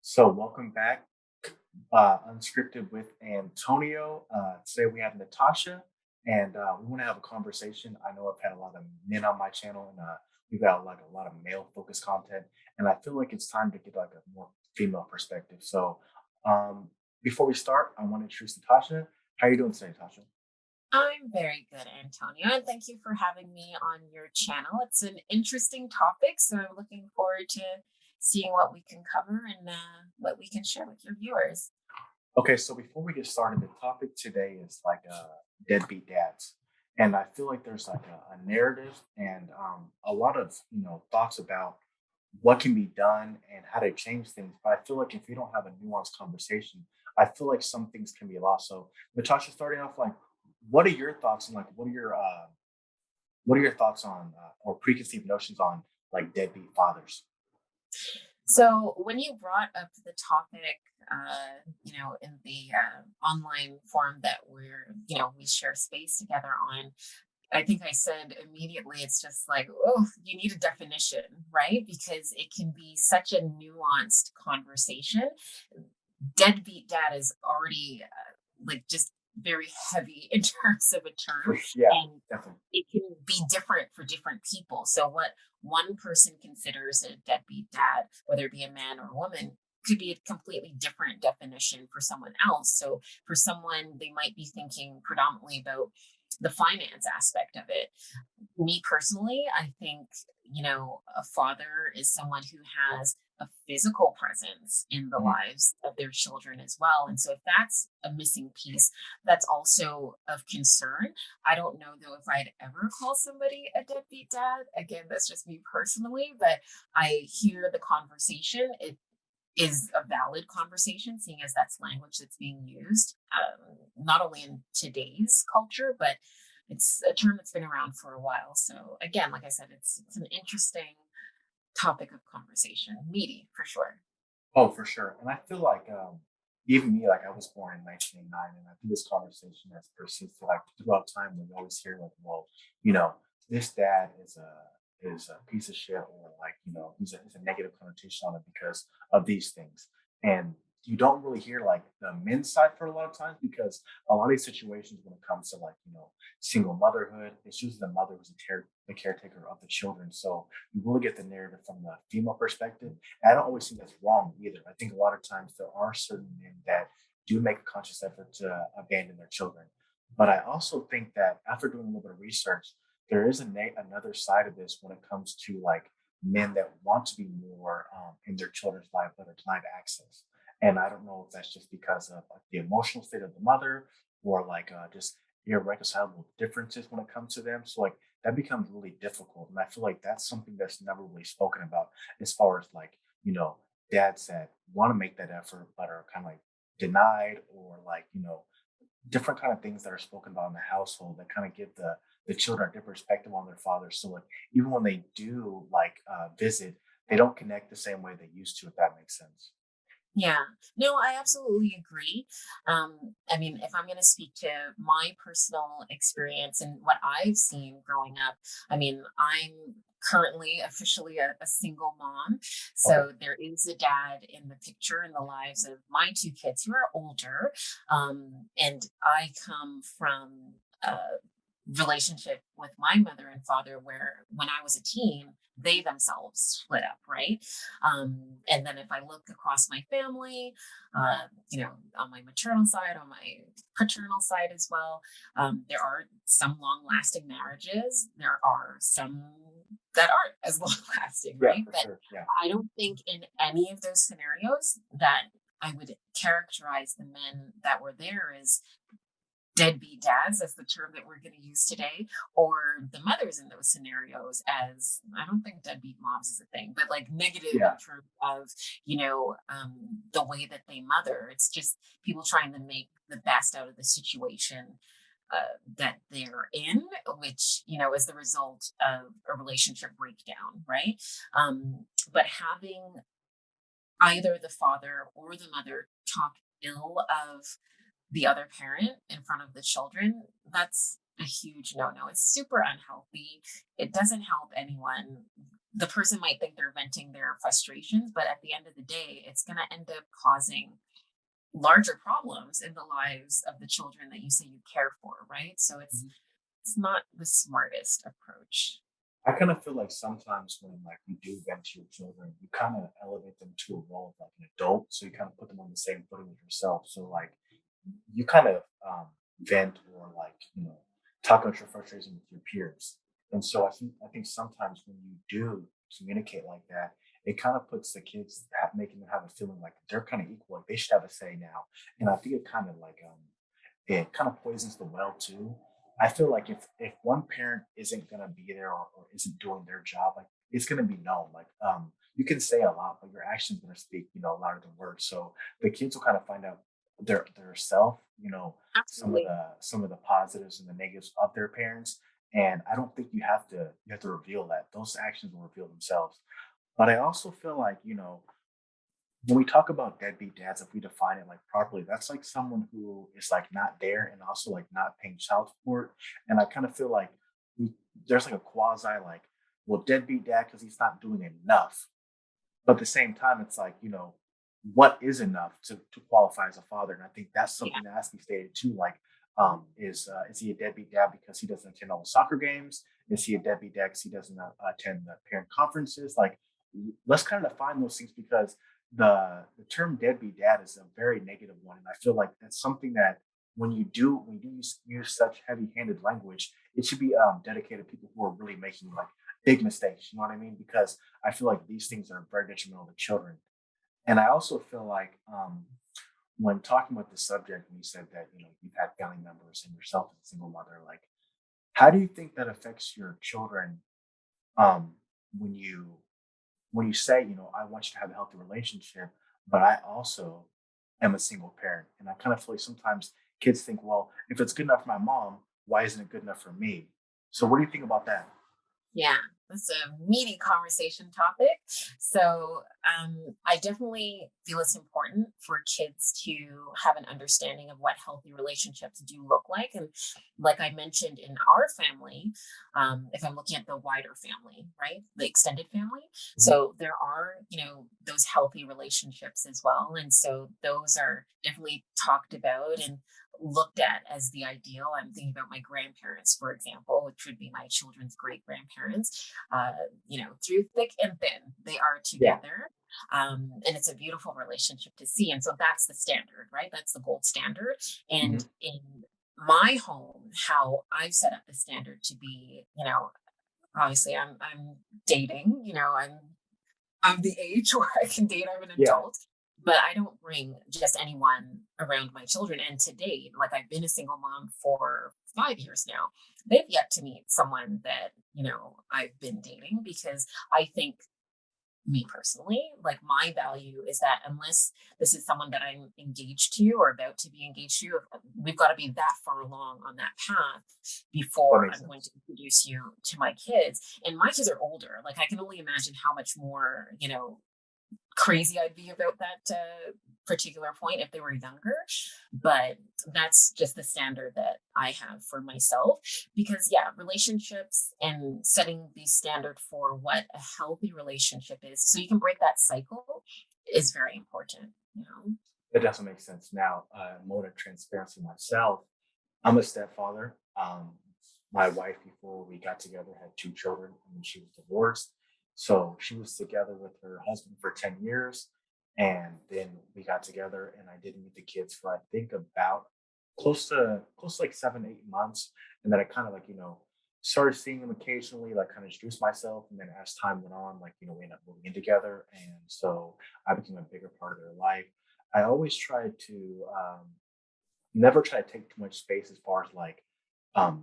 So, welcome back, Unscripted with Antonio. Today we have Natasha, and we want to have a conversation. I know I've had a lot of men on my channel, and we've got like a lot of male-focused content, and I feel like it's time to get like a more female perspective. So, um, before we start, I want to introduce Natasha. How are you doing today, Natasha? I'm very good, Antonio, and thank you for having me on your channel. It's an interesting topic, so I'm looking forward to seeing what we can cover and what we can share with your viewers. Okay, so before we get started, the topic today is like deadbeat dads, and I feel like there's like a narrative and a lot of thoughts about what can be done and how to change things. But I feel like if you don't have a nuanced conversation, I feel like some things can be lost. So, Natasha, starting off, like, what are your thoughts and like what are your thoughts on or preconceived notions on like deadbeat fathers? So, when you brought up the topic, in the online forum that we share space together on, I think I said immediately, it's just like, oh, you need a definition, right? Because it can be such a nuanced conversation. Deadbeat dad is already like just very heavy in terms of a term, Yeah, and definitely. it can be different for different people. So what one person considers a deadbeat dad, whether it be a man or a woman, could be a completely different definition for someone else. So for someone, they might be thinking predominantly about the finance aspect of it. Me personally, I think, a father is someone who has a physical presence in the Mhm. lives of their children as well. And so if that's a missing piece, that's also of concern. I don't know though if I'd ever call somebody a deadbeat dad. Again, that's just me personally, but I hear the conversation. It is a valid conversation, seeing as that's language that's being used, not only in today's culture, but it's a term that's been around for a while. So again, like I said, it's an interesting topic of conversation, meaty for sure. Oh, for sure. And I feel like even me, like I was born in 1989, and I think this conversation has persisted like throughout time. We always hear like, well, you know, this dad is a piece of shit, or like he's a negative connotation on it because of these things. And you don't really hear like the men's side for a lot of times because a lot of these situations when it comes to like single motherhood, it's usually the mother who's the caretaker of the children. So you really get the narrative from the female perspective. And I don't always think that's wrong either. I think a lot of times there are certain men that do make a conscious effort to abandon their children. But I also think that after doing a little bit of research, there is another side of this when it comes to like men that want to be more in their children's life but are denied access. And I don't know if that's just because of like, the emotional state of the mother or like just irreconcilable differences when it comes to them. So like that becomes really difficult. And I feel like that's something that's never really spoken about as far as like, dads that want to make that effort but are kind of like denied or like, different kind of things that are spoken about in the household that kind of give the children a different perspective on their father. So like even when they do like visit, they don't connect the same way they used to, if that makes sense. Yeah, no, I absolutely agree. I mean, if I'm going to speak to my personal experience and what I've seen growing up, I mean, I'm currently officially a single mom. Okay. So there is a dad in the picture in the lives of my two kids who are older. And I come from a relationship with my mother and father where when I was a teen, they themselves split up, right? And then if I look across my family, on my maternal side, on my paternal side as well, there are some long lasting marriages. There are some that aren't as long lasting, Yeah, right? for But sure. Yeah. I don't think in any of those scenarios that I would characterize the men that were there as deadbeat dads, as the term that we're going to use today, or the mothers in those scenarios as I don't think deadbeat moms is a thing, but like negative in Yeah. terms of, the way that they mother. It's just people trying to make the best out of the situation that they're in, which, is the result of a relationship breakdown, right? But having either the father or the mother talk ill of the other parent in front of the children, that's a huge no no. It's super unhealthy. It doesn't help anyone. the person might think they're venting their frustrations, but at the end of the day, it's going to end up causing larger problems in the lives of the children that you say you care for, right? So it's not the smartest approach. I kind of feel like sometimes when like you do vent to your children, you kind of elevate them to a role of like an adult, so you kind of put them on the same footing with yourself. So like you kind of vent or like talk about your frustration with your peers, and so I think sometimes when you do communicate like that, it kind of puts the kids making them have a feeling like they're kind of equal, like they should have a say now, and I think it kind of like it kind of poisons the well too. I feel like if one parent isn't gonna be there or isn't doing their job, like it's gonna be known. Like you can say a lot, but your actions gonna speak, louder than words. So the kids will kind of find out their self, Absolutely. some of the positives and the negatives of their parents. And I don't think you have to reveal that. Those actions will reveal themselves. But I also feel like, when we talk about deadbeat dads, if we define it like properly, that's like someone who is like not there and also like not paying child support. And I kind of feel like we there's like a quasi like, well, deadbeat dad because he's not doing enough. But at the same time, it's like, what is enough to qualify as a father? And I think that's Yeah. something that has to be stated too. Like, is he a deadbeat dad because he doesn't attend all the soccer games? Is he a deadbeat dad because he doesn't attend the parent conferences? Like, let's kind of define those things because the term deadbeat dad is a very negative one, and I feel like that's something that when you do use such heavy-handed language, it should be dedicated to people who are really making like big mistakes. You know what I mean? Because I feel like these things are very detrimental to children. And I also feel like when talking about the subject, when you said that you've had family members and yourself as a single mother, like how do you think that affects your children um, when you say I want you to have a healthy relationship, but I also am a single parent, and I kind of feel like sometimes kids think, well, if it's good enough for my mom, why isn't it good enough for me? So what do you think about that? Yeah, that's a meaty conversation topic. So, I definitely feel it's important for kids to have an understanding of what healthy relationships do look like. And like I mentioned in our family, if I'm looking at the wider family, right, the extended family, Mhm. so there are, those healthy relationships as well. And so those are definitely talked about and looked at as the ideal. I'm thinking about my grandparents, for example, which would be my children's great grandparents. Through thick and thin, they are Yeah. together. And it's a beautiful relationship to see. And so that's the standard, right? That's the gold standard. And Hmm. in my home, how I've set up the standard to be, obviously I'm dating, I'm the age where I can date, I'm an Yeah. adult, but I don't bring just anyone around my children. And to date, like I've been a single mom for 5 years now. They've yet to meet someone that, I've been dating because I think me personally, like my value is that unless this is someone that I'm engaged to or about to be engaged to, we've got to be that far along on that path That before makes I'm going to sense. introduce you to my kids. And my kids are older. Like I can only imagine how much more, crazy I'd be about that particular point if they were younger. But that's just the standard that I have for myself. Because, yeah, relationships and setting the standard for what a healthy relationship is so you can break that cycle is very important. That doesn't make sense. Now, mode of transparency myself, I'm a stepfather. My wife, before we got together, had two children, and then she was divorced. So she was together with her husband for 10 years. And then we got together, and I didn't meet the kids for, I think, about close to like 7, 8 months. And then I kind of like, started seeing them occasionally, like kind of introduce myself. And then as time went on, like, we ended up moving in together. And so I became a bigger part of their life. I always try to never try to take too much space as far as like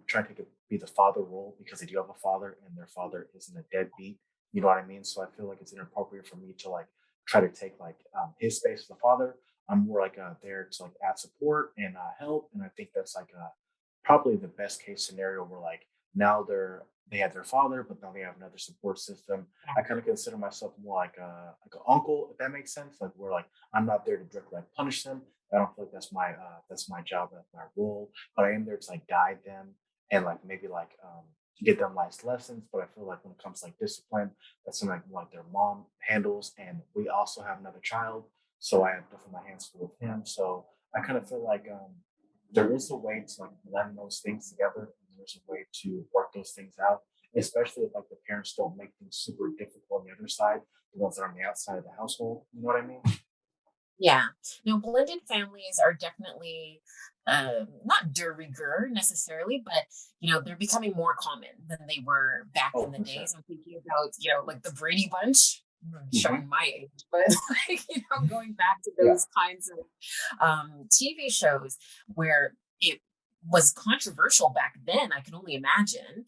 trying to be the father role because they do have a father and their father isn't a deadbeat. You know what I mean? So I feel like it's inappropriate for me to like try to take like his space as a father. I'm more like there to like add support and help, and I think that's like probably the best case scenario where like now they have their father, but now they have another support system. I kind of consider myself more like an uncle, if that makes sense. Like where like I'm not there to directly like punish them. I don't feel like that's my job, that's my role. But I am there to like guide them and like maybe like to get them life lessons. But I feel like when it comes to like discipline, that's something like their mom handles. And we also have another child. So I have definitely my hands full with him. So I kind of feel like there is a way to like blend those things together. And there's a way to work those things out, especially if like the parents don't make things super difficult on the other side, the ones that are on the outside of the household. You know what I mean? Yeah. No, blended families are definitely not de rigueur necessarily, but they're becoming more common than they were back Oh, in the for sure. days. I'm thinking about, like the Brady Bunch, Hmm. showing my age, but like, going back to Yeah. those kinds of TV shows where it was controversial back then. I can only imagine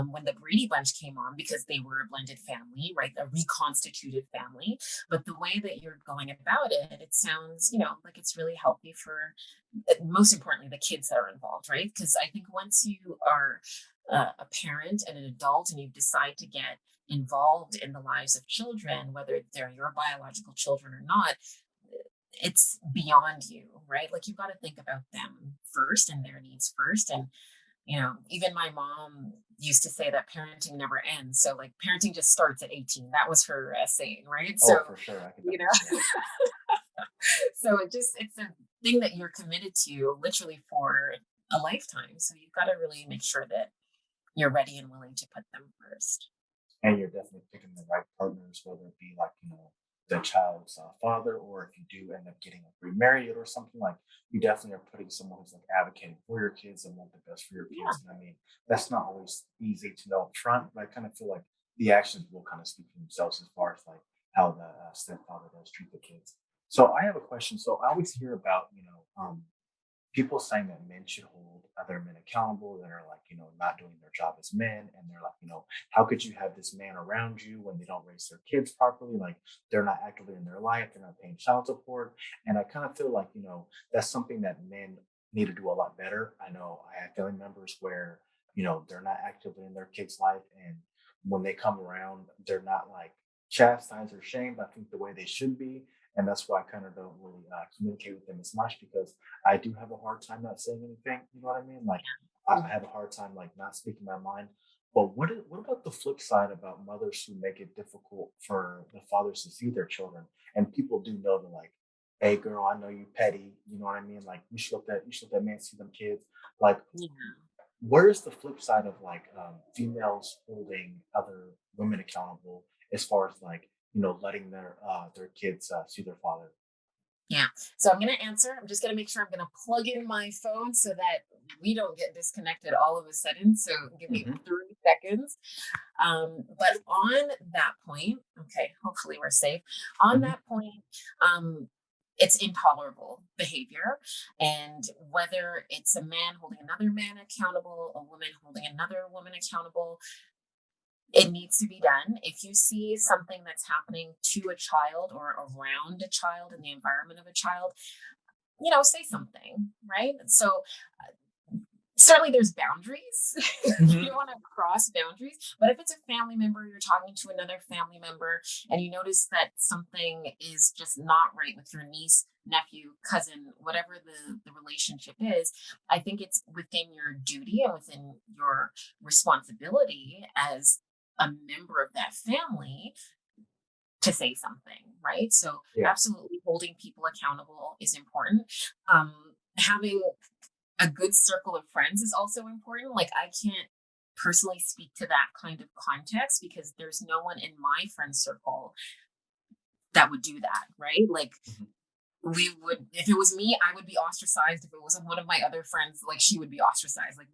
when the Brady Bunch came on because they were a blended family, right? A reconstituted family. But the way that you're going about it, it sounds, like it's really healthy for, most importantly, the kids that are involved, right? Because I think once you are a parent and an adult and you decide to get involved in the lives of children, whether they're your biological children or not, it's beyond you, right? Like you've got to think about them first and their needs first. And, even my mom used to say that parenting never ends. So, like, parenting just starts at 18. That was her saying, right? So, Oh, for sure. I can you definitely see know, that. so it's a thing that you're committed to literally for a lifetime. So, you've got to really make sure that you're ready and willing to put them first. And you're definitely picking the right partners, whether it be like the child's father, or if you do end up getting like remarried or something, like you definitely are putting someone who's like advocating for your kids and want the best for your Yeah. kids. And I mean, that's not always easy to know up front, but I kind of feel like the actions will kind of speak for themselves as far as like how the stepfather does treat the kids. So I have a question. So I always hear about people saying that men should hold other men accountable that are like not doing their job as men, and they're like how could you have this man around you when they don't raise their kids properly, like they're not actively in their life, they're not paying child support. And I kind of feel like that's something that men need to do a lot better. I know I have family members where they're not actively in their kids life, and when they come around they're not like chastised or shamed, I think, the way they should be. And that's why I kind of don't really communicate with them as much, because I do have a hard time not saying anything. You know what I mean? Like I have a hard time like not speaking my mind. But what about the flip side about mothers who make it difficult for the fathers to see their children? And people do know to like, hey girl, I know you petty. You know what I mean? Like you should let that man see them kids. Like Yeah. where's the flip side of like females holding other women accountable as far as like letting their kids see their father? Yeah. So I'm going to answer. I'm just going to make sure I'm going to plug in my phone so that we don't get disconnected all of a sudden. So give me Hmm. 3 seconds. But on that point, okay, hopefully we're safe. On Hmm. that point, it's intolerable behavior. And whether it's a man holding another man accountable, a woman holding another woman accountable, it needs to be done. If you see something that's happening to a child or around a child in the environment of a child, say something, right? So certainly there's boundaries. You don't Hmm. want to cross boundaries, but if it's a family member, you're talking to another family member and you notice that something is just not right with your niece, nephew, cousin, whatever the relationship is, I think it's within your duty and within your responsibility as a member of that family to say something, right? So Yeah. absolutely holding people accountable is important. Having a good circle of friends is also important. Like I can't personally speak to that kind of context because there's no one in my friend circle that would do that, right? Like Mhm. we would, if it was me, I would be ostracized. If it was one of my other friends, like she would be ostracized. Like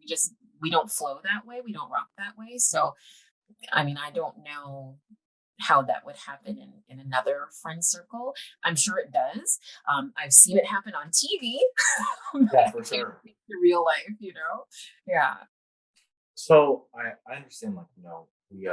we don't flow that way. We don't rock that way. So, I mean, I don't know how that would happen in another friend circle. I'm sure it does. I've seen it happen on TV, but Yeah, I for can't sure. speak to real life. Yeah. So I understand like we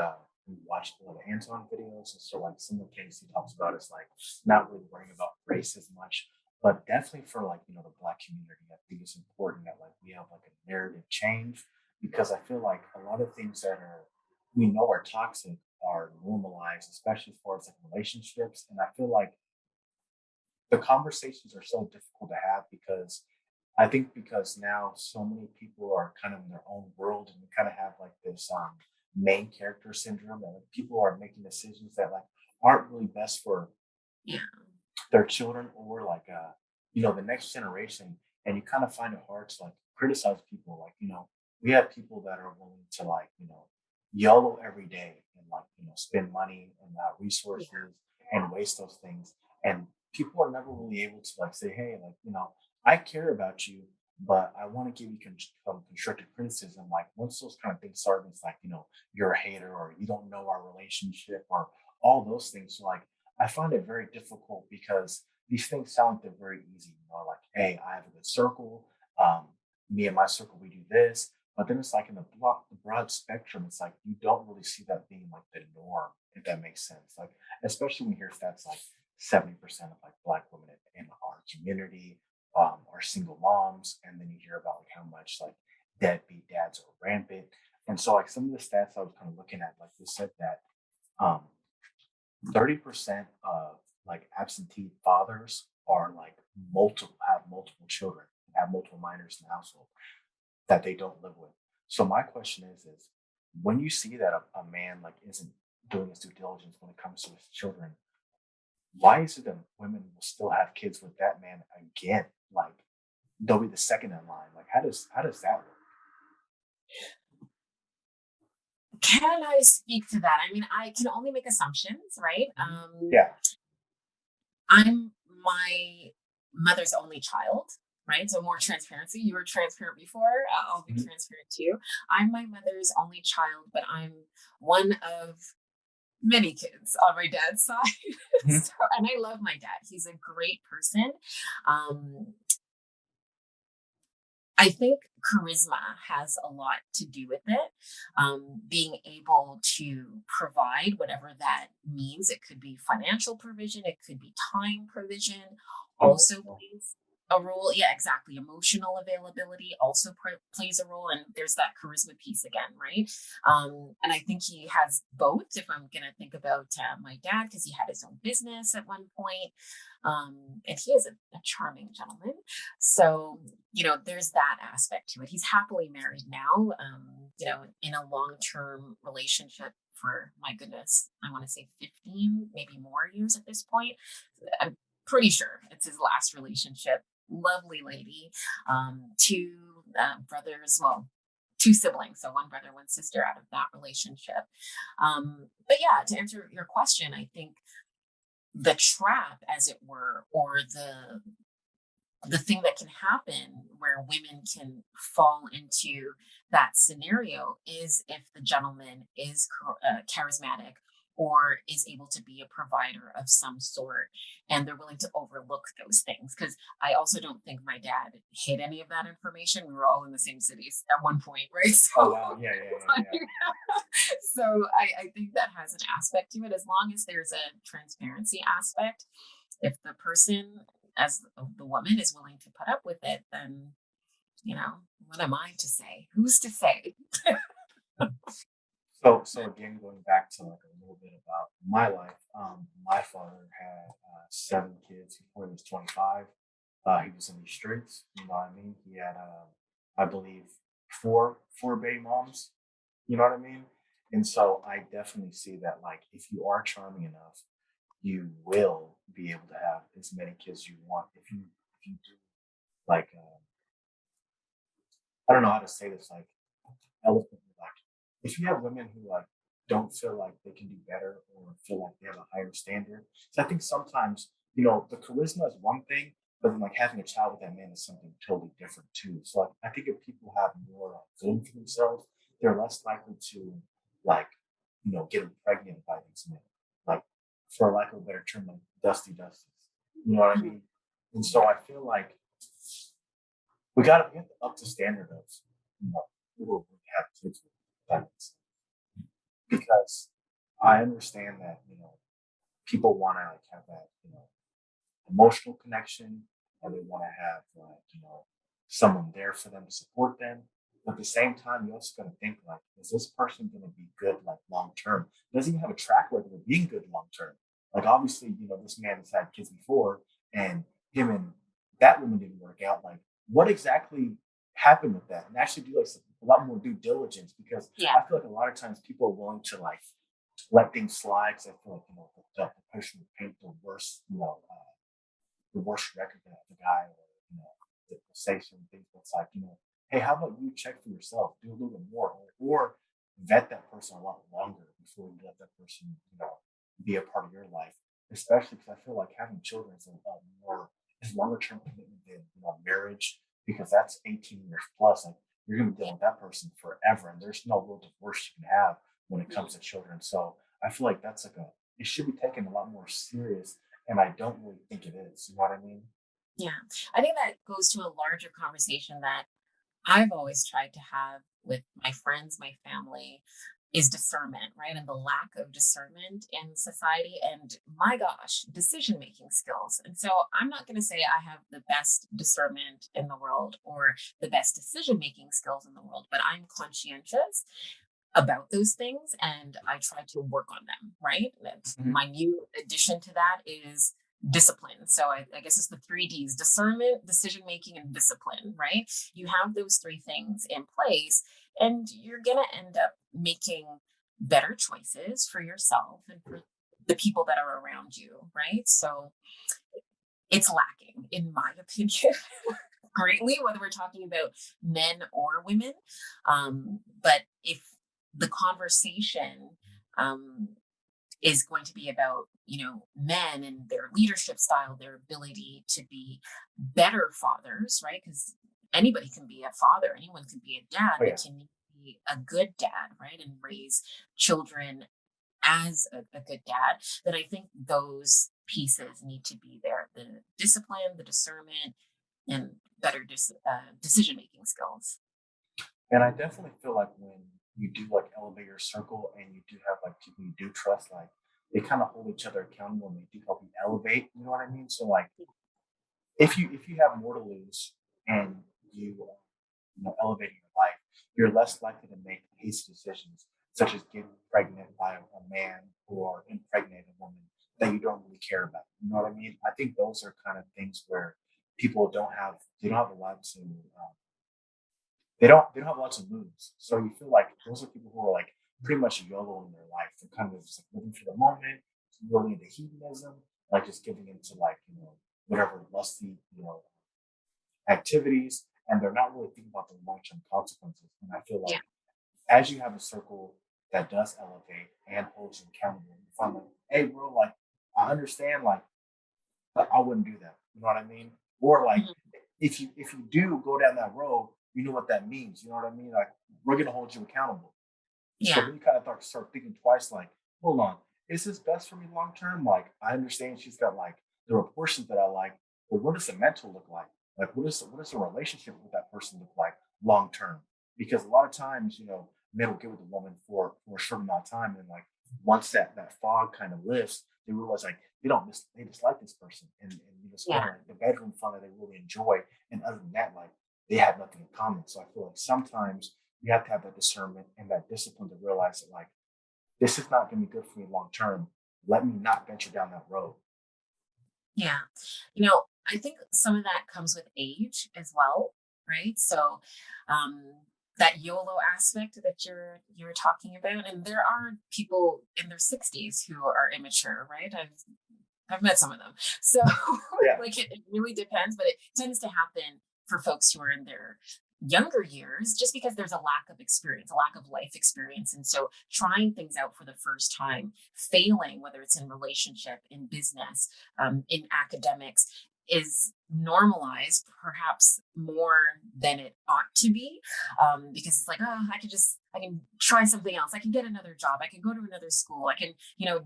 watched a lot of Anton videos, and so like some of the things he talks about is like not really worrying about race as much, but definitely for like the black community, I think it's important that like we have like a narrative change, because I feel like a lot of things that are we know are toxic are normalized, especially as far as like relationships. And I feel like the conversations are so difficult to have because I think because now so many people are kind of in their own world, and we kind of have like this main character syndrome, and like, people are making decisions that like aren't really best for Yeah. their children or like the next generation. And you kind of find it hard to like criticize people. Like, we have people that are willing to like, YOLO every day and like, spend money and resources Yeah. and waste those things. And people are never really able to like say, hey, like, I care about you, but I want to give you constructive criticism. Like once those kind of things start, it's like, you're a hater or you don't know our relationship or all those things. So like I find it very difficult because these things sound like they're very easy, like, hey, I have a good circle. Um, Me and my circle, we do this. But then it's like in the broad spectrum, it's like you don't really see that being like the norm, if that makes sense. Like, especially when you hear stats like 70% of like Black women in our community are single moms. And then you hear about like how much like deadbeat dads are rampant. And so, like, some of the stats I was kind of looking at, like, they said that um, 30% of like absentee fathers are like multiple children, have multiple minors in the household that they don't live with. So my question is when you see that a man like isn't doing his due diligence when it comes to his children, why is it that women will still have kids with that man again? Like they'll be the second in line. Like how does that work? Can I speak to that? I mean, I can only make assumptions, right? Mhm. Yeah. I'm my mother's only child, right? So more transparency. You were transparent before. I'll be Mhm. transparent too. I'm my mother's only child, but I'm one of many kids on my dad's side. Mhm. And I love my dad. He's a great person. Um, I think charisma has a lot to do with it. Being able to provide whatever that means. It could be financial provision, it could be time provision, also Emotional. plays a role. Yeah, exactly. Emotional availability also plays a role. And there's that charisma piece again, right? And I think he has both. If I'm going to think about my dad, because he had his own business at one point. And he is a charming gentleman. So, there's that aspect to it. He's happily married now, in a long term relationship for, my goodness, I want to say 15, maybe more years at this point. I'm pretty sure it's his last relationship. Lovely lady. Two brothers, well, two siblings, so one brother, one sister out of that relationship. But yeah, to answer your question, I think the trap, as it were, or the thing that can happen where women can fall into that scenario is if the gentleman is charismatic or is able to be a provider of some sort, and they're willing to overlook those things. Because I also don't think my dad hid any of that information. We were all in the same cities at one point, right? Oh So wow. Yeah, yeah, yeah, like, yeah. so I think that has an aspect to it, as long as there's a transparency aspect. If the person, as the woman, is willing to put up with it, then, what am I to say? Who's to say? So again, going back to like a little bit about my life, my father had 7 kids before he was 25. He was in the streets, you know what I mean? He had, I believe, four baby moms, you know what I mean? And so I definitely see that like if you are charming enough, you will be able to have as many kids you want if you do like I don't know how to say this, like eloquently, like if you have women who like don't feel like they can do better or feel like they have a higher standard. So I think sometimes, the charisma is one thing, but then like having a child with that man is something totally different too. So like I think if people have more feeling for themselves, they're less likely to like, get pregnant by these men. Like for lack of a better term, like dusty dusties. You know what I mean? And so I feel like we have to up the standard of, who we have kids with. That makes sense. Because I understand that people want to like have that emotional connection, and they want to have like someone there for them to support them. But at the same time, you also got to think like, is this person going to be good like long term? Does he have a track record of being good long term? Like obviously, this man has had kids before, and him and that woman didn't work out. Like what exactly happened with that, and actually do like a lot more due diligence, because Yeah. I feel like a lot of times people are willing to like let things slide. 'Cause I feel like the person would paint the worst, the worst record that the guy, or say certain things. But it's like, hey, how about you check for yourself, do a little bit more, or vet that person a lot longer before you let that person, be a part of your life. Especially because I feel like having children is a lot more is longer term commitment than marriage, because that's 18 years plus. Like you're gonna be dealing with that person forever, and there's no real divorce you can have when it comes Mhm. to children. So I feel like that's like a it should be taken a lot more serious, and I don't really think it is. You know what I mean? Yeah. I think that goes to a larger conversation that I've always tried to have with my friends, my family, is discernment, right? And the lack of discernment in society. And my gosh, decision making skills. And so I'm not going to say I have the best discernment in the world or the best decision making skills in the world, but I'm conscientious about those things and I try to work on them, right? That's Mhm. my new addition to that is discipline. So I guess it's the three Ds: discernment, decision making, and discipline, right? You have those three things in place, and you're going to end up making better choices for yourself and for the people that are around you, right? So it's lacking, in my opinion, greatly, whether we're talking about men or women. But if the conversation um, is going to be about, men and their leadership style, their ability to be better fathers, right? Because anybody can be a father, anyone can be a dad, Oh but yeah. can you be a good dad, right? And raise children as a good dad, then I think those pieces need to be there: the discipline, the discernment, and better decision making skills. And I definitely feel like when you do like elevate your circle and you do have like people you do trust, like they kind of hold each other accountable and they do help you elevate. You know what I mean? So like if you have more to lose and you elevating your life, you're less likely to make hasty decisions, such as getting pregnant by a man or impregnate a woman that you don't really care about. You know what I mean? I think those are kind of things where people don't have a lot to they don't have lots of moves. So you feel like those are people who are like pretty much YOLO in their life. They're kind of just like living for the moment, really into hedonism, like just giving into like, whatever lusty, activities, and they're not really thinking about the long term consequences. And I feel Yeah. like as you have a circle that does elevate and holds you accountable, you find like, hey bro, like I understand, like but I wouldn't do that. You know what I mean? Or like Mhm. if you do go down that road, you know what that means. You know what I mean? Like we're gonna hold you accountable. So Yeah. then you kind of start thinking twice, like, hold on, is this best for me long term? Like I understand she's got like there are portions that I like, but what does the mental look like? Like what does the relationship with that person look like long term? Because a lot of times, men will get with a woman for a short amount of time, and like once that fog kind of lifts, they realize like they dislike this person, and it's Yeah. kind of like the bedroom fun that they really enjoy, and other than that, like they have nothing in common. So I feel like sometimes you have to have that discernment and that discipline to realize that like this is not going to be good for me long term. Let me not venture down that road. Yeah. I think some of that comes with age as well, right? So um that YOLO aspect that you're talking about. And there are people in their 60s who are immature, right? I've met some of them. So Yeah. like it really depends, but it tends to happen for folks who are in their younger years just because there's a lack of experience, a lack of life experience. And so trying things out for the first time, failing, whether it's in relationship, in business, in academics, is normalized perhaps more than it ought to be, because it's like, oh, I can try something else, I can get another job, I can go to another school, I can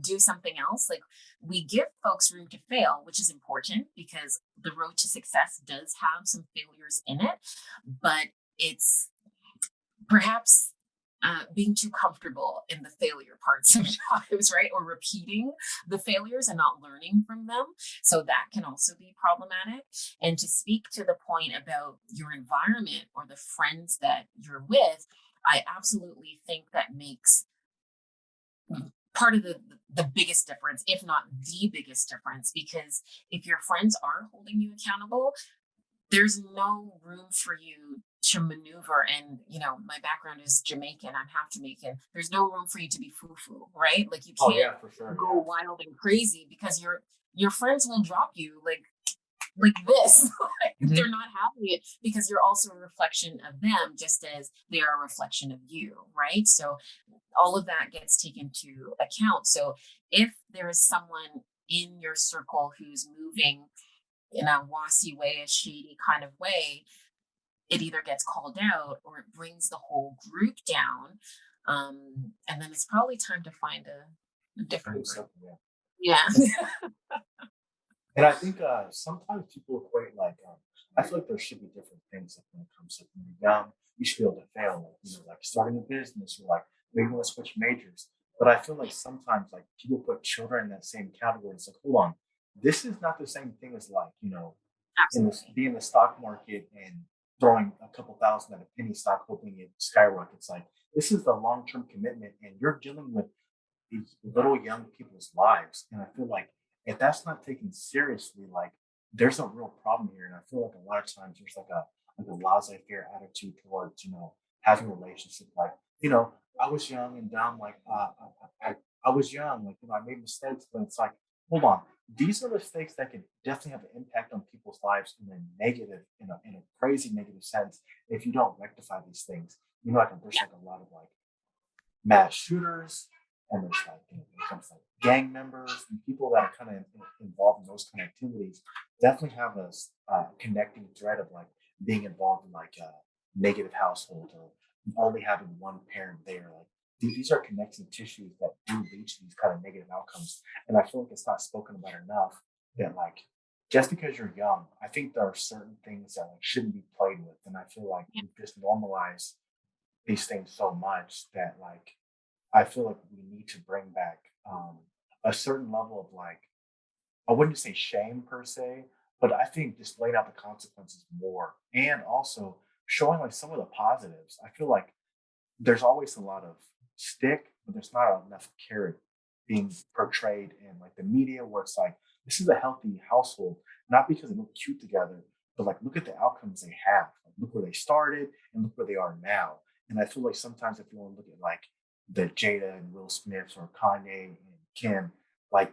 do something else. Like, we give folks room to fail, which is important because the road to success does have some failures in it, but it's perhaps being too comfortable in the failure part sometimes, right? Or repeating the failures and not learning from them. So that can also be problematic. And to speak to the point about your environment or the friends that you're with, I absolutely think that makes part of the biggest difference, if not the biggest difference, because if your friends are holding you accountable, there's no room for you to maneuver. And my background is Jamaican, I'm half Jamaican. There's no room for you to be foo-foo, right? Like, you Oh can't yeah, for sure. go Yeah. wild and crazy, because your friends will drop you like this. Like, they're Hmm. not having it, because you're also a reflection of them, just as they are a reflection of you, right? So all of that gets taken to account. So if there is someone in your circle who's moving in a wassy way, a shady kind of way, it either gets called out or it brings the whole group down. And then it's probably time to find a Do different group. something. Yeah. Yeah. And I think sometimes people equate like I feel like there should be different things like when it comes to when you're young, you should be able to fail, like like starting a business or like maybe you want to switch majors. But I feel like sometimes like people put children in that same category. It's like, hold on, this is not the same thing as like, in this Absolutely. being in the stock market and throwing a couple thousand at a penny stock hoping it skyrockets. Like this is the long term commitment and you're dealing with these little young people's lives. And I feel like if that's not taken seriously, like there's a real problem here. And I feel like a lot of times there's like a laissez-faire attitude towards, having a relationship. Like, I was young and dumb, like I was young, like I made mistakes, but it's like, hold on. These are mistakes that can definitely have an impact on people's lives in a negative, in a crazy negative sense if you don't rectify these things. Like there's Yeah. like a lot of like mass shooters, and there's like becomes like gang members and people that are kind of involved in those kind of activities definitely have a connecting thread of like being involved in like a negative household or only having one parent there. Like these are connecting tissues that do lead to these kind of negative outcomes. And I feel like it's not spoken about enough that like just because you're young, I think there are certain things that like shouldn't be played with. And I feel like Yeah. we just normalize these things so much that like I feel like we need to bring back a certain level of like I wouldn't say shame per se, but I think just laying out the consequences more and also showing like some of the positives. I feel like there's always a lot of stick, but there's not enough carrot being portrayed in like the media where it's like this is a healthy household, not because they look cute together, but like look at the outcomes they have. Like, look where they started and look where they are now. And I feel like sometimes if you want to look at like the Jada and Will Smiths or Kanye and Kim, like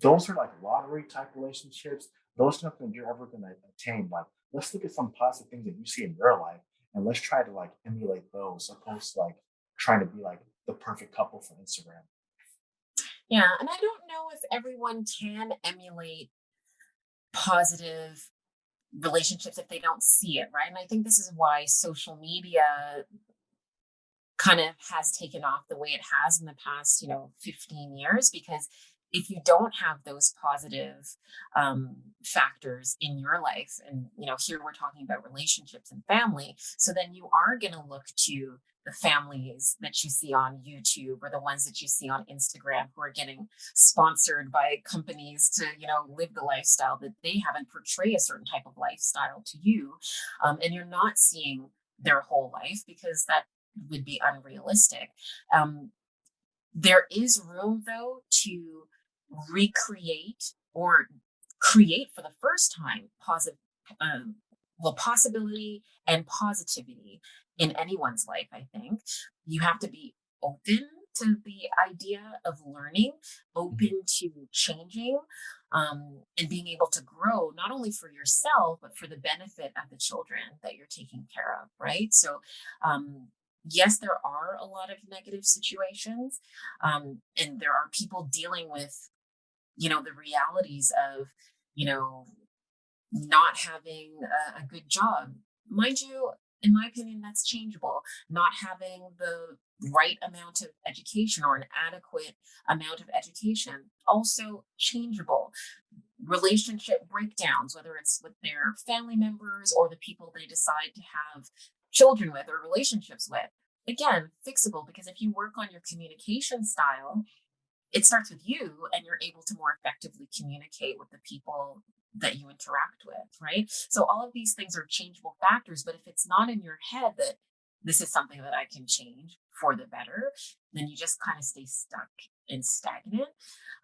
those are like lottery type relationships. Those are nothing you're ever gonna attain. Like let's look at some positive things that you see in your life and let's try to like emulate those opposed to like trying to be like the perfect couple for Instagram. Yeah. And I don't know if everyone can emulate positive relationships if they don't see it, right? And I think this is why social media kind of has taken off the way it has in the past 15 years, because if you don't have those positive factors in your life, and here we're talking about relationships and family, so then you are going to look to the families that you see on YouTube or the ones that you see on Instagram who are getting sponsored by companies to live the lifestyle that they have and portray a certain type of lifestyle to you. And you're not seeing their whole life, because that would be unrealistic. Um, there is room, though, to recreate or create for the first time um, possibility and positivity in anyone's life. I think you have to be open to the idea of learning, Mhm. open to changing, and being able to grow not only for yourself but for the benefit of the children that you're taking care of. Right. So, yes, there are a lot of negative situations, and there are people dealing with the realities of you know not having a good job. Mind you, in my opinion, that's changeable. Not having the right amount of education or an adequate amount of education, also changeable. Relationship breakdowns, whether it's with their family members or the people they decide to have children with or relationships with. Again, fixable, because if you work on your communication style, it starts with you and you're able to more effectively communicate with the people that you interact with, right? So all of these things are changeable factors, but if it's not in your head that this is something that I can change for the better, then you just kind of stay stuck and stagnant.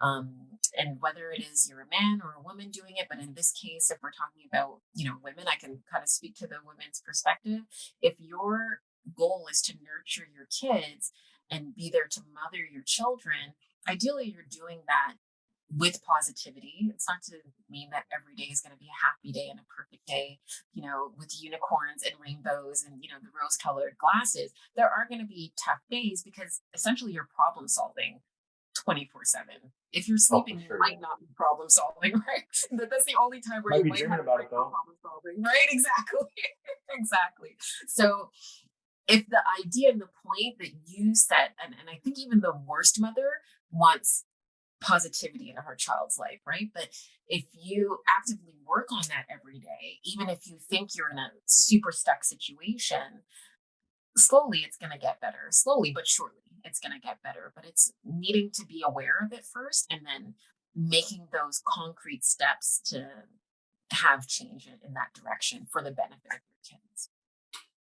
And whether it is you're a man or a woman doing it, but in this case, if we're talking about, women, I can kind of speak to the women's perspective. If your goal is to nurture your kids and be there to mother your children, ideally you're doing that with positivity. It's not to mean that every day is going to be a happy day and a perfect day, with unicorns and rainbows and, the rose colored glasses. There are going to be tough days because essentially you're problem solving 24/7. If you're Oh, for sleeping, you sure, might yeah. not be problem solving, right? That's the only time where Might you be might dreaming have about it break for though. problem solving, right? Exactly. Exactly. So if the idea and the point that you set, and I think even the worst mother wants positivity in her child's life, right? But if you actively work on that every day, even if you think you're in a super stuck situation, slowly it's going to get better. Slowly but surely it's going to get better. But it's needing to be aware of it first and then making those concrete steps to have change in that direction for the benefit of your kids.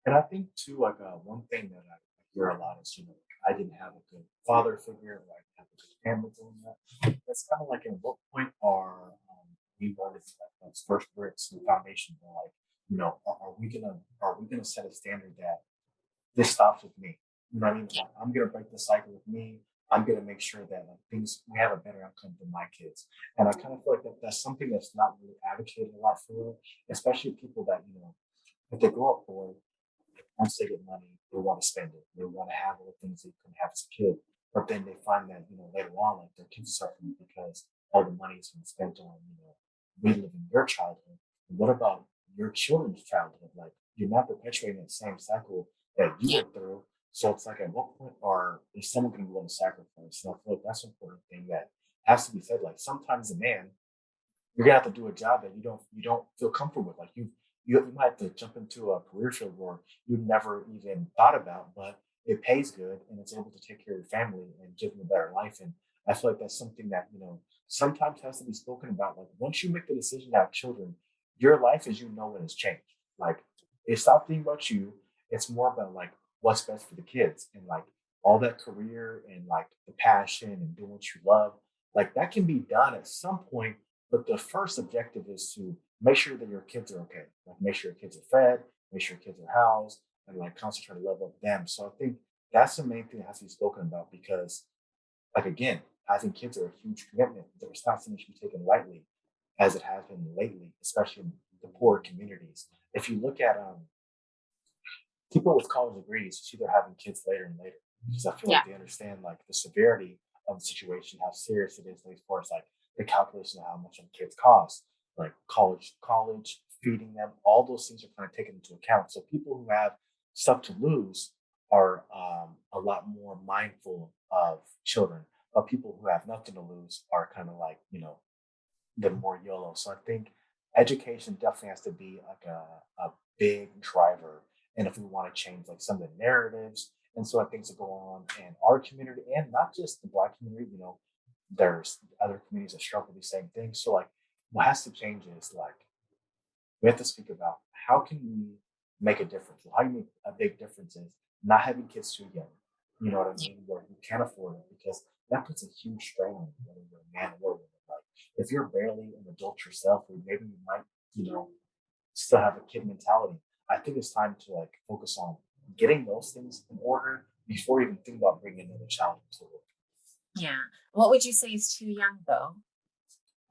And I think too, like one thing that I hear a lot is, I didn't have a good father figure, or I didn't have a good family doing that. That's kind of like, at what point are we going to like those first bricks, the foundation? Like, are we gonna set a standard that this stops with me? You know what I mean? Yeah. Like, I'm gonna break the cycle with me. I'm gonna make sure that like things we have a better outcome for my kids. And I kind of feel like that's something that's not really advocated a lot for, especially people that if they grow up poor, once they get money, they want to spend it. They want to have all the things they couldn't have as a kid. But then they find that, later on, like their kids are suffering because all the money has been spent on, reliving your childhood. And what about your children's childhood? Like you're not perpetuating that same cycle that you Yeah. went through. So it's like, at what point is someone going to be willing to sacrifice? So I feel like that's an important thing that has to be said. Like sometimes a man, you're gonna have to do a job that you don't feel comfortable with. Like you might have to jump into a career field where you've never even thought about, but it pays good and it's able to take care of your family and give them a better life. And I feel like that's something that sometimes has to be spoken about. Like once you make the decision to have children, your life as you know it has changed. Like it stopped being about you. It's more about like what's best for the kids and like all that career and like the passion and doing what you love. Like that can be done at some point, but the first objective is to make sure that your kids are okay. Like make sure your kids are fed, make sure your kids are housed, and like constantly try to level up them. So I think that's the main thing that has to be spoken about because, like again, having kids are a huge commitment. It's not something that should be taken lightly, as it has been lately, especially in the poor communities. If you look at people with college degrees, you see they're having kids later and later because I feel Yeah. like they understand like the severity of the situation, how serious it is, like, as far as like the calculation of how much kids cost, like college, feeding them, all those things are kind of taken into account. So people who have stuff to lose are a lot more mindful of children, but people who have nothing to lose are kind of like the more YOLO. So I think education definitely has to be like a big driver. And if we want to change like some of the narratives and sort of things that go on in our community and not just the Black community, there's other communities that struggle with the same things. So like what has to change is like we have to speak about how can we make a difference. Well, how you make a big difference is not having kids too young. You know what I Yeah. mean? Where you can't afford it because that puts a huge strain on you, whether you're a man or a woman. Like if you're barely an adult yourself, or maybe you might, still have a kid mentality. I think it's time to like focus on getting those things in order before you even think about bringing another child into it. Yeah. What would you say is too young though?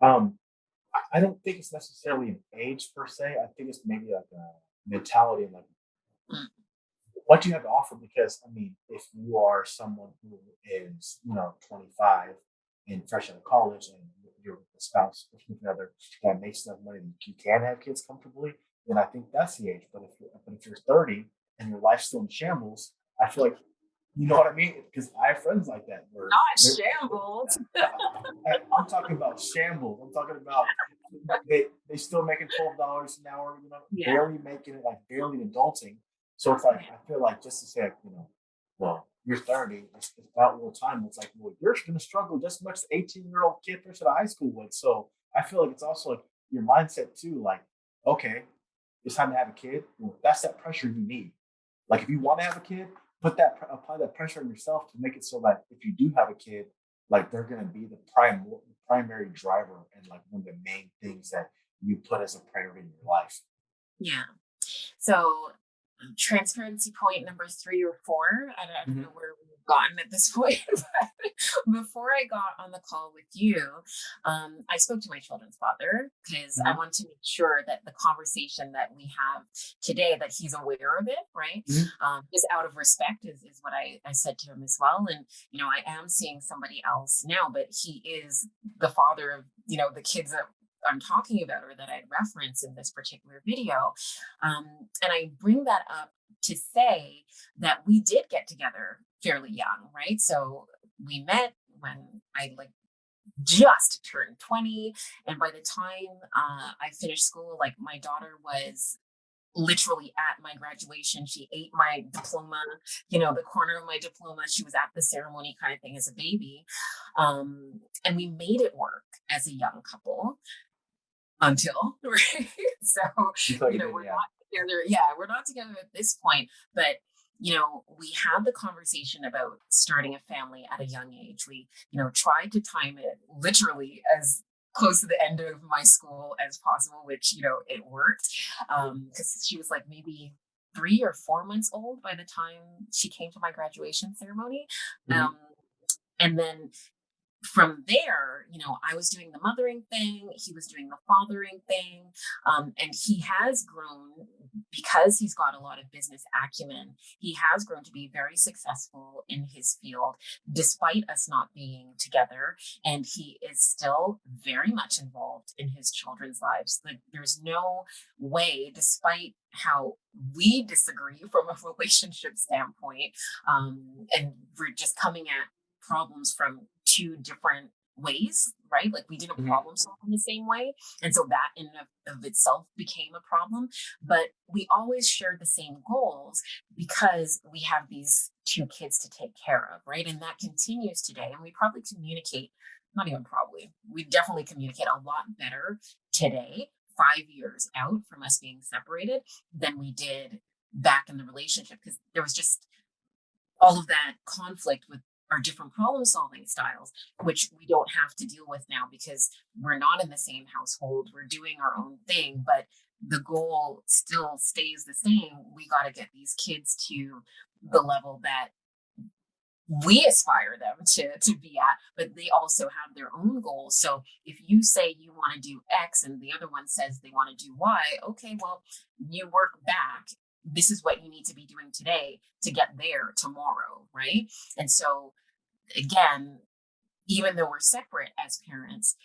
I don't think it's necessarily an age per se. I think it's maybe like a mentality and like Mm. what do you have to offer? Because I mean, if you are someone who is 25 and fresh out of college, and you're with a spouse or significant other that makes enough money that you can have kids comfortably, then I think that's the age. But if you're 30 and your life's still in shambles, I feel like you know what I mean. Because I have friends like that where Not they're, shambles. I'm talking about shambles. I'm talking about they still making $12 an hour, Yeah. barely making it, like barely adulting. So it's like Yeah. I feel like just to say, like, well, you're 30, it's about a little time. It's like, well, you're going to struggle just as much as 18-year-old kid fresh out of high school would. So I feel like it's also like your mindset too. Like, okay, it's time to have a kid. Well, that's that pressure you need. Like if you want to have a kid, apply that pressure on yourself to make it so that if you do have a kid, like they're gonna be the primary driver and like one of the main things that you put as a priority in your life. Yeah. So, transparency point number 3 or 4. I don't Hmm. know where we've gotten at this point. But before I got on the call with you, I spoke to my children's father because I Hmm. want to make sure that the conversation that we have today, that he's aware of it, right? Hmm. Just out of respect is what I said to him as well. And, I am seeing somebody else now, but he is the father of, the kids that I'm talking about or that I reference in this particular video. And I bring that up to say that we did get together fairly young, right? So we met when I like just turned 20. And by the time I finished school, like my daughter was literally at my graduation. She ate my diploma, the corner of my diploma. She was at the ceremony kind of thing as a baby. And we made it work as a young couple until right. So Until you did, we're yeah. not together. Yeah, we're not together at this point, but we had the conversation about starting a family at a young age. We tried to time it literally as close to the end of my school as possible, which it worked, because she was like maybe 3 or 4 months old by the time she came to my graduation ceremony. Hmm. um, and then from there, I was doing the mothering thing, he was doing the fathering thing. And he has grown because he's got a lot of business acumen. He has grown to be very successful in his field, despite us not being together. And he is still very much involved in his children's lives. Like, there's no way, despite how we disagree from a relationship standpoint, and we're just coming at problems from 2 different ways, right? Like we didn't Hmm. problem solve in the same way. And so that in and of itself became a problem. But we always shared the same goals because we have these 2 kids to take care of, right? And that continues today. And we probably communicate, not even probably, we definitely communicate a lot better today, 5 years out from us being separated, than we did back in the relationship, because there was just all of that conflict with our different problem solving styles, which we don't have to deal with now because we're not in the same household. We're doing our own thing, but the goal still stays the same. We got to get these kids to the level that we aspire them to be at, but they also have their own goals. So if you say you want to do X and the other one says they want to do Y, okay, well, you work back. This is what you need to be doing today to get there tomorrow, right? And so again, even though we're separate as parents,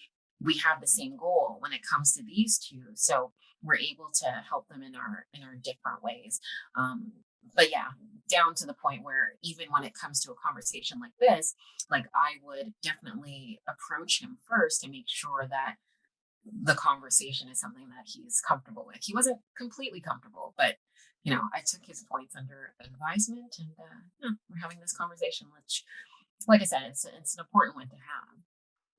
we have the same goal when it comes to these two. So we're able to help them in our different ways. Um, but yeah, down to the point where even when it comes to a conversation like this, like I would definitely approach him first to make sure that the conversation is something that he's comfortable with. He wasn't completely comfortable, but I took his points under advisement, and we're having this conversation, which, like I said, it's an important one to have.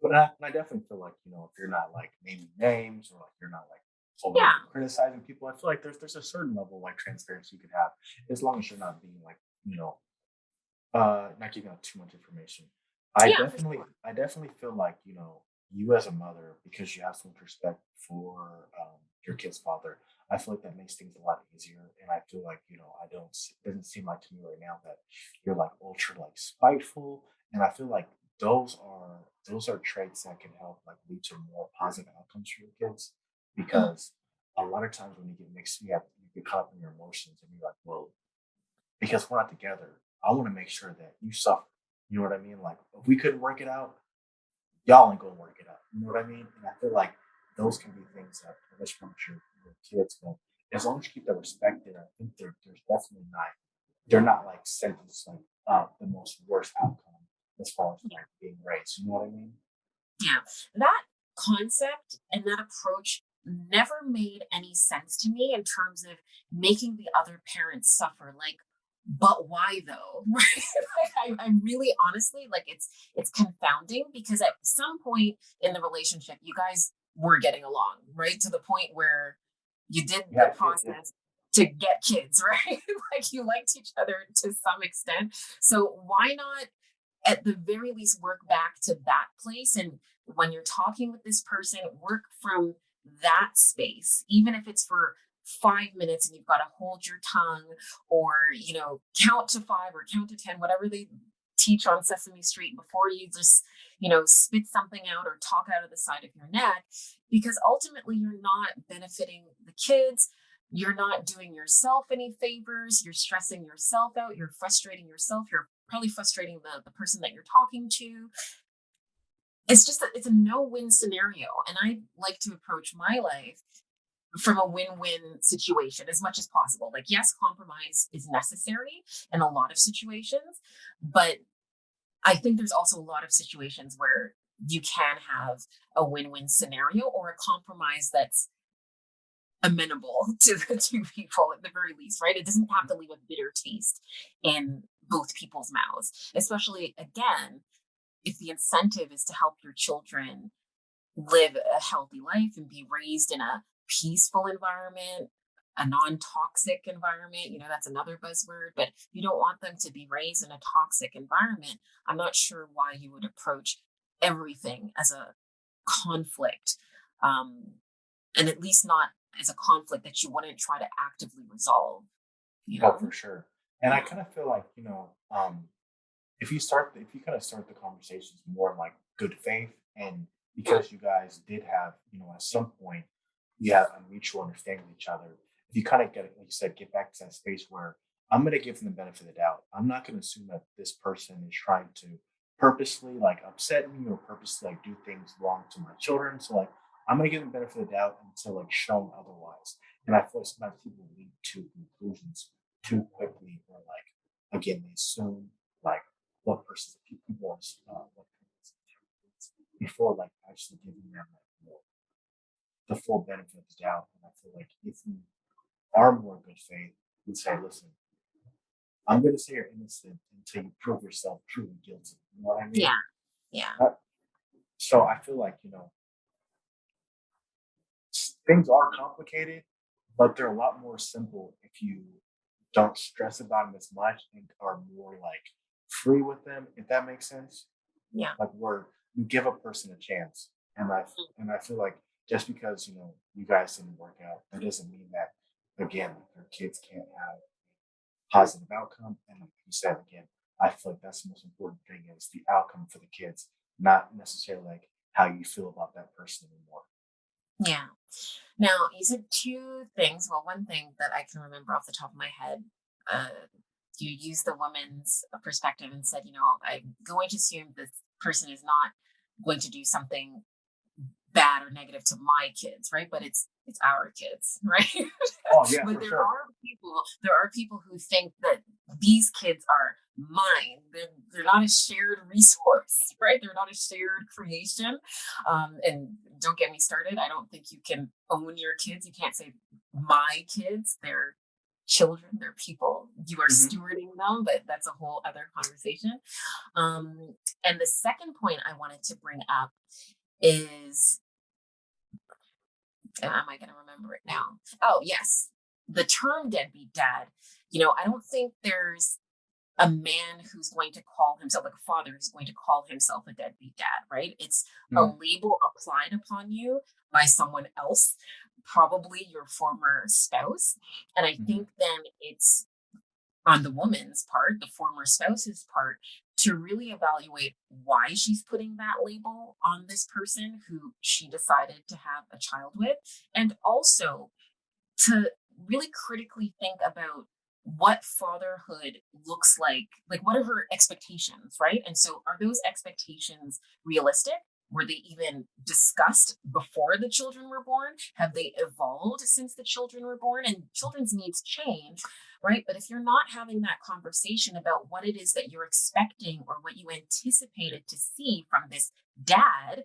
But I definitely feel like, if you're not like naming names or like you're not like overly Yeah, criticizing people, I feel like there's a certain level of like transparency you could have as long as you're not being like, not giving out too much information. yeah, for sure. I definitely feel like, you as a mother, because you have so much respect for your kid's father, I feel like that makes things a lot easier. And I feel like, it doesn't seem like to me right now that you're like ultra like spiteful. And I feel like those are traits that can help like lead to more positive outcomes for your kids. Mhm. Because a lot of times when you get mixed, you get caught up in your emotions and you're like, well, because we're not together, I want to make sure that you suffer. You know what I mean? Like if we couldn't work it out, y'all ain't gonna work it out. You know what I mean? And I feel like those can be things that push from your kids, but as long as you keep that respect there, I think there's definitely not they're not like sentenced like the most worst outcome as far as Yeah. like being raised. You know what I mean? Yeah. That concept and that approach never made any sense to me in terms of making the other parent suffer. Like, but why though? Right? Like, I'm really honestly like it's confounding because at some point in the relationship, you guys were getting along, right? To the point where you did You the had kids, yeah. process to get kids, right? Like you liked each other to some extent. So why not at the very least work back to that place. And when you're talking with this person, work from that space, even if it's for 5 minutes and you've got to hold your tongue, or count to five or count to 10, whatever they teach on Sesame Street, before you just spit something out or talk out of the side of your neck, because ultimately you're not benefiting the kids. You're not doing yourself any favors. You're stressing yourself out. You're frustrating yourself. You're probably frustrating the person that you're talking to. It's a no-win scenario. And I like to approach my life from a win-win situation as much as possible. Like, yes, compromise is necessary in a lot of situations, but I think there's also a lot of situations where you can have a win-win scenario, or a compromise that's amenable to the two people at the very least, right? It doesn't have to leave a bitter taste in both people's mouths, especially again, if the incentive is to help your children live a healthy life and be raised in a peaceful environment, a non-toxic environment. That's another buzzword, but you don't want them to be raised in a toxic environment. I'm not sure why you would approach everything as a conflict, and at least not as a conflict that you wouldn't try to actively resolve, you Oh, know? for sure. And I kind of feel like, if you kind of start the conversations more in like good faith, and because you guys did have, at some point you have a mutual understanding of each other, if you kind of get, like you said, get back to that space where I'm going to give them the benefit of the doubt. I'm not going to assume that this person is trying to purposely like upset me or purposely like do things wrong to my children. So like I'm going to give them the benefit of the doubt until like shown otherwise. And I feel like sometimes people lead to conclusions too quickly, or like again they assume like what person's people what people's intelligence before like actually giving them like the full benefit of the doubt. And I feel like if we are more in good faith, we'd say, listen, I'm going to say you're innocent until you prove yourself truly guilty. You know what I mean? Yeah, yeah, Uh, so I feel like, things are complicated, but they're a lot more simple if you don't stress about them as much and are more like free with them, if that makes sense. yeah. Like where you give a person a chance. And I feel like just because you guys didn't work out, that doesn't mean that again your kids can't have positive outcome. And like you said again, I feel like that's the most important thing is the outcome for the kids, not necessarily like how you feel about that person anymore. Yeah. Now, you said two things. Well, one thing that I can remember off the top of my head, uh, you used the woman's perspective and said, I'm going to assume this person is not going to do something bad or negative to my kids, right? But it's our kids, right? Oh yeah, But for sure. there are people who think that these kids are mine. They're not a shared resource, right? They're not a shared creation. And don't get me started. I don't think you can own your kids. You can't say my kids. They're children. They're people. You are Hmm. stewarding them, but that's a whole other conversation. And the second point I wanted to bring up is, am I going to remember it now? Oh, yes. The term deadbeat dad. I don't think there's a man who's going to call himself, like a father who's going to call himself a deadbeat dad, right? It's a Hmm. label applied upon you by someone else, probably your former spouse. And I Hmm. think then it's on the woman's part, the former spouse's part, to really evaluate why she's putting that label on this person who she decided to have a child with, and also to really critically think about what fatherhood looks like what are her expectations, right? And so are those expectations realistic? Were they even discussed before the children were born? Have they evolved since the children were born? And children's needs change, right? But if you're not having that conversation about what it is that you're expecting or what you anticipated to see from this dad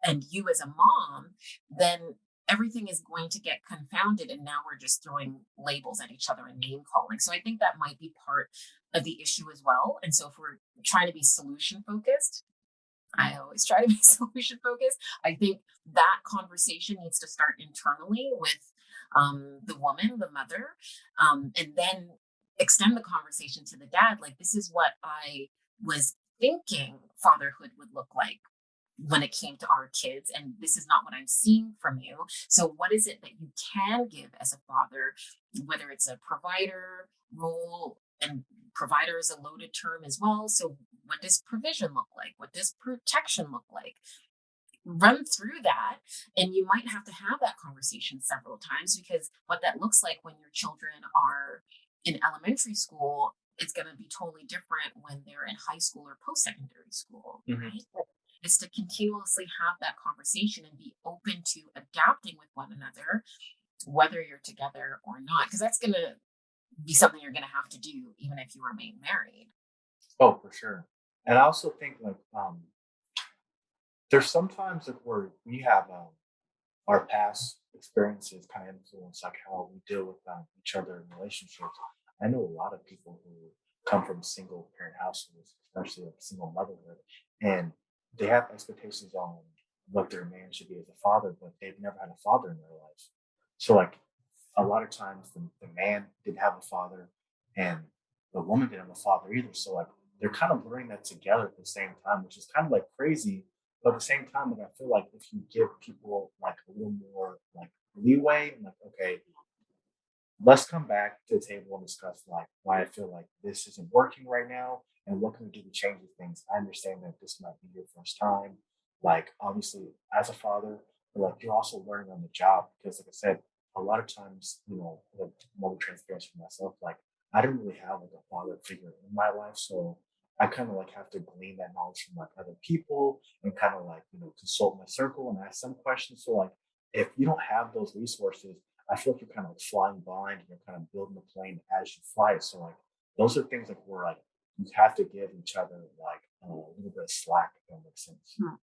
and you as a mom, then everything is going to get confounded, and now we're just throwing labels at each other and name calling. So I think that might be part of the issue as well. And so if we're trying to be solution focused, I always try to be solution focused. I think that conversation needs to start internally with the woman, the mother, and then extend the conversation to the dad. Like, this is what I was thinking fatherhood would look like when it came to our kids, and this is not what I'm seeing from you. So what is it that you can give as a father, whether it's a provider role, and provider is a loaded term as well. So what does provision look like? What does protection look like? Run through that, and you might have to have that conversation several times, because what that looks like when your children are in elementary school is going to be totally different when they're in high school or post-secondary school, Hmm. right? But it's to continuously have that conversation and be open to adapting with one another, whether you're together or not, because that's going to be something you're going to have to do even if you remain married. Oh, for sure. And I also think like there's sometimes like where we have our past experiences kind of influence like how we deal with each other in relationships. I know a lot of people who come from single parent households, especially like single motherhood, and they have expectations on what their man should be as a father, but they've never had a father in their life. So like a lot of times the man didn't have a father and the woman didn't have a father either. So like they're kind of learning that together at the same time, which is kind of like crazy. But at the same time, like I feel like if you give people like a little more like leeway and like, okay, let's come back to the table and discuss like why I feel like this isn't working right now and what can we do to change the things. I understand that this might be your first time. Like obviously as a father, but like you're also learning on the job because like I said, a lot of times, like more transparency for myself, like I didn't really have like a father figure in my life. So I kind of like have to glean that knowledge from like other people and kind of like, consult my circle and ask some questions. So like if you don't have those resources, I feel like you're kind of like flying blind and you're kind of building the plane as you fly it. So like those are things like where like you have to give each other like a little bit of slack, if that makes sense. Hmm.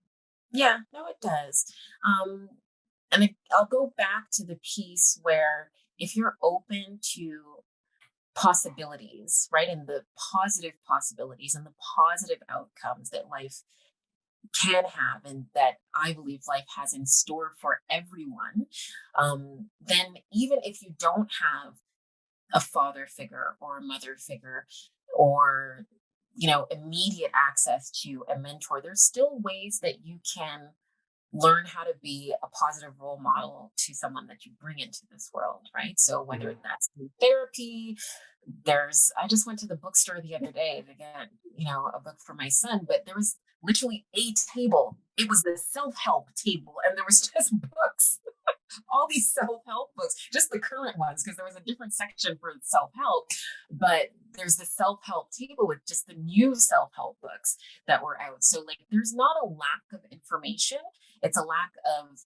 Yeah, no, it does. Um, I'll go back to the piece where if you're open to possibilities, right, and the positive possibilities and the positive outcomes that life can have and that I believe life has in store for everyone, then even if you don't have a father figure or a mother figure, or immediate access to a mentor, there's still ways that you can learn how to be a positive role model to someone that you bring into this world, right? So whether Hmm. that's through therapy, I just went to the bookstore the other day to get, a book for my son, but there was literally a table. It was the self-help table, and there was just books, all these self-help books, just the current ones, because there was a different section for self-help, but there's the self-help table with just the new self-help books that were out. So like there's not a lack of information, it's a lack of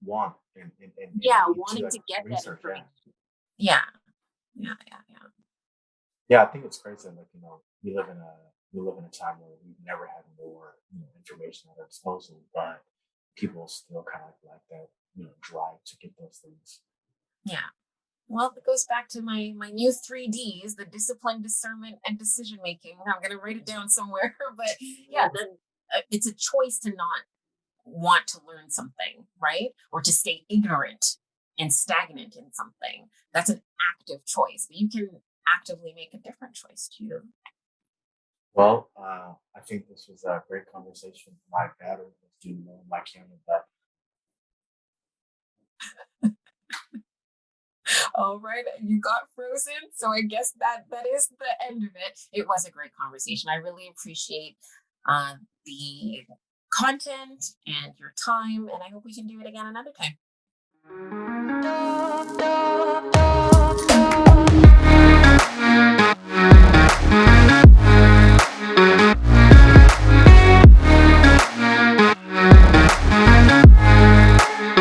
Want, uh and yeah, need to wanting like to get that research. Yeah. information. Yeah, yeah, yeah, yeah. Yeah. I think it's crazy. Like, we live in a time where we've never had more, information at our disposal, but people still kind of like that, drive to get those things. Yeah. Well, it goes back to my new 3Ds, the discipline, discernment, and decision making. I'm going to write it down somewhere, but yeah, then it's a choice to not want to learn something, right? Or to stay ignorant and stagnant in something. That's an active choice, but you can actively make a different choice too. Well, I think this was a great conversation. My battery was due low on my camera, but All right, you got frozen, so I guess that is the end of it. It was a great conversation. I really appreciate the content and your time, and I hope we can do it again another time.